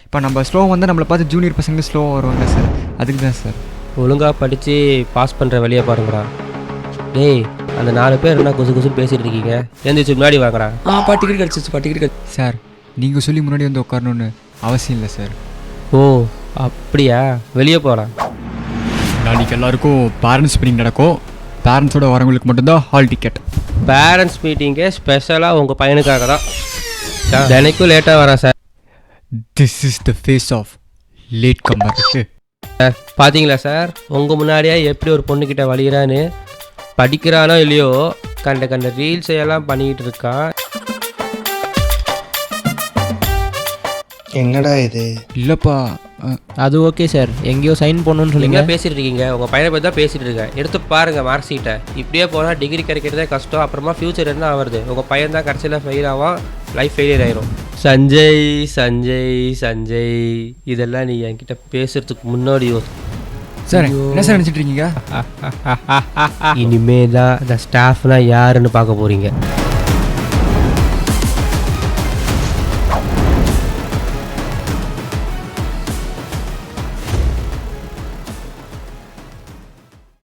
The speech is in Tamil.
இப்போ நம்ம ஸ்லோ வந்து நம்மளை பார்த்து ஜூனியர் பசங்க ஸ்லோவாக வருவாங்க சார், அதுக்கு தான் சார். ஒழுங்காக படித்து பாஸ் பண்ணுற வழியை பாருங்கடா. டேய், அந்த 4 பேர் என்ன குசு குசுன்னு பேசிகிட்டு இருக்கீங்க, எழுந்திரிச்சு முன்னாடி வாங்கடா. டிக்கெட் கிடச்சிச்சுப்பா, டிக்கெட் கிடச்சி. சார் நீங்கள் சொல்லி முன்னாடி வந்து உட்காரணுன்னு அவசியம் இல்லை சார். ஓ அப்படியா, வெளியே போகலாம். நாளைக்கு எல்லாருக்கும் பேரண்ட்ஸ் மீட்டிங் நடக்கும். பேரண்ட்ஸோட வரவங்களுக்கு மட்டும்தான் ஹால் டிக்கெட். பேரண்ட்ஸ் மீட்டிங்கே ஸ்பெஷலாக உங்கள் பையனுக்காக தான். தினைக்கும் லேட்டாக வரேன் sir. This is the face of late comer. Sir பார்த்தீங்களா சார், உங்கள் முன்னாடியே எப்படி ஒரு பொண்ணுக்கிட்ட வலிகிறான்னு. படிக்கிறானோ இல்லையோ, கண்ட ரீல்ஸ் எல்லாம் பண்ணிக்கிட்டு இருக்கான். என்னடா இது? இல்லைப்பா, அது ஓகே சார், எங்கேயோ சைன் பண்ணணும்னு சொன்னீங்க. நீங்கள் பேசிகிட்டு இருக்கீங்க, உங்கள் பையனை பற்றி தான் பேசிகிட்டு இருக்கேன். எடுத்து பாருங்கள் மார்க் ஷீட்டை. இப்படியே போனால் டிகிரி கிடைக்கிறதே கஷ்டம், அப்புறமா ஃப்யூச்சர் என்ன ஆகுறது? உங்கள் பையன் தான் கடைசியில் ஃபெயில் ஆவான், லைஃப் ஃபெயிலியர் ஆயிரும். சஞ்சய் சஞ்சய் சஞ்சய், இதெல்லாம் நீ என்கிட்ட பேசுறதுக்கு முன்னாடி சார் என்ன சார் நினச்சிட்டு இருக்கீங்க? இனிமே தான் இந்த ஸ்டாஃப்னால் யாருன்னு பார்க்க போகிறீங்க.